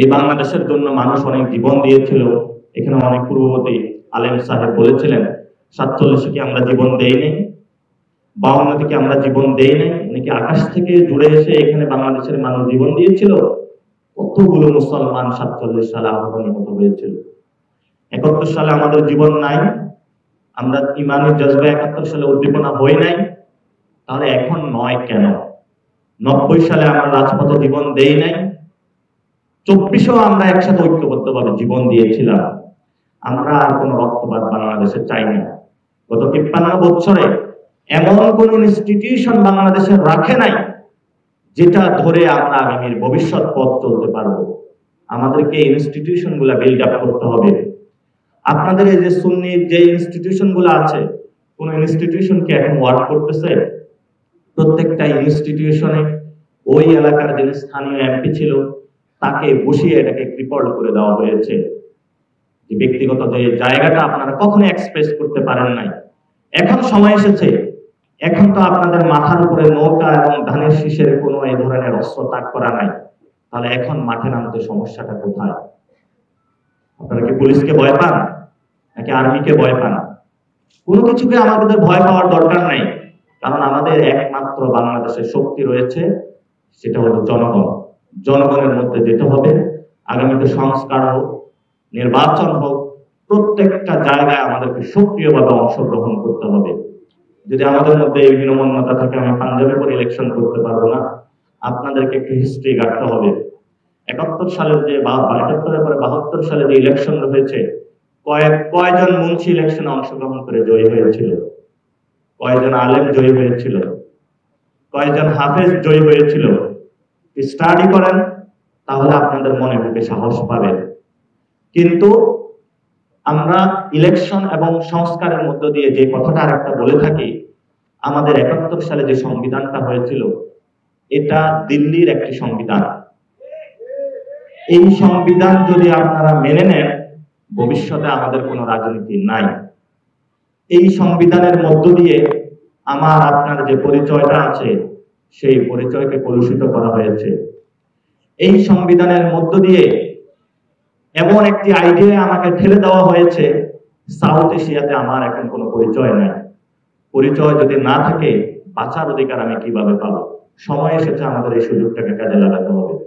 এই বাংলাদেশের জন্য মানুষ অনেক জীবন দিয়েছিল। এখানে অনেক পূর্ববর্তী আলেম সাহেব বলেছিলেন 47 কি আমরা জীবন দেইনি, 52 থেকে আমরা জীবন দেই নাই, নাকি আকাশ থেকে জুড়ে এসে এখানে বাংলাদেশের মানুষ জীবন দিয়েছিল। কতগুলো মুসলমান 47 সালে আহত নিহত হয়েছিল। 71 সালে আমাদের জীবন নাই, আমরা ইমানের জজবা 71 সালে উদ্দীপনা হই নাই, তাহলে এখন নয় কেন? 90 সালে আমরা রাজপথে জীবন দেই নাই, 24-ও আমরা একসাথে ঐক্যবদ্ধভাবে জীবন দিয়েছিলাম। আমরা আর কোন রক্তপাত বাংলাদেশে চাই না। গত 53 বছরে এমন কোন ইনস্টিটিউশন বাংলাদেশে রাখে নাই যেটা ধরে আমরা আগামীর ভবিষ্যৎ পথ চলতে পারবো। আমাদেরকে ইনস্টিটিউশন গুলা বিল্ড আপ করতে হবে। আপনাদের এই যে সুন্নির যে ইনস্টিটিউশন গুলো আছে, কোন ইনস্টিটিউশন কি এখন ওয়ার্ক করতেছে? প্রত্যেকটা ইনস্টিটিউশনে ওই এলাকার যে স্থানীয় এমপি ছিল তাকে বসিয়ে এটাকে ক্রিপল করে দেওয়া হয়েছে। যে ব্যক্তিগত যে জায়গাটা আপনারা কখনো এক্সপ্রেস করতে পারেন নাই, এখন সময় এসেছে। এখন তো আপনাদের মাথার উপরে নৌকা এবং ধানের শীষের কোনো এই ধরনের অস্ত্র তাক করা নাই, তাহলে এখন মাঠে নামতে সমস্যাটা কোথায়? আপনারা কি পুলিশকে ভয় পান নাকি আর্মিকে ভয় পান? কোনো কিছুকে আমাদের ভয় পাওয়ার দরকার নাই, কারণ আমাদের একমাত্র বাংলাদেশের শক্তি রয়েছে, সেটা হলো জনগণ। জনগণের মধ্যে যেতে হবে। আগামীতে সংস্কার হোক, নির্বাচন হোক, প্রত্যেকটা জায়গায় আমাদেরকে সক্রিয়ভাবে অংশগ্রহণ করতে হবে। যদি আমাদের মধ্যে এই হীনমন্যতা থাকে, আমি পাঞ্জাবে করে ইলেকশন করতে পারবো না, আপনাদেরকে একটু হিস্ট্রি ঘাটতে হবে। 71 সালের যে 71-এর পরে 72 সালে যে ইলেকশন হয়েছে, কয়জন মুন্সি ইলেকশনে অংশগ্রহণ করে জয়ী হয়েছিল? কয়জন আলেম জয়ী হয়েছিল? কয়জন হাফেজ জয়ী হয়েছিল? স্টাডি করেন, তাহলে আপনাদের মনে বুকে সাহস পাবেন। কিন্তু আমরা ইলেকশন এবং সংস্কারের মধ্য দিয়ে যে কথাটা আরেকটা বলে থাকি, আমাদের 71 সালে যে সংবিধানটা হয়েছিল এটা দিল্লির একটি সংবিধান। এই সংবিধান যদি আপনারা মেনে নেন, ভবিষ্যতে আমাদের কোনো রাজনীতি নাই। এই সংবিধানের মধ্য দিয়ে আমার আপনার যে পরিচয়টা আছে, সেই পরিচয়কে কলুষিত করা হয়েছে। এই সংবিধানের মধ্য দিয়ে এমন একটি আইডিয়া আমাকে ঠেলে দেওয়া হয়েছে, সাউথ এশিয়াতে আমার এখন কোনো পরিচয় নাই। পরিচয় যদি না থাকে, বাঁচার অধিকার আমি কিভাবে পাবো? সময় এসেছে আমাদের এই সুযোগটাকে কাজে লাগাতে হবে।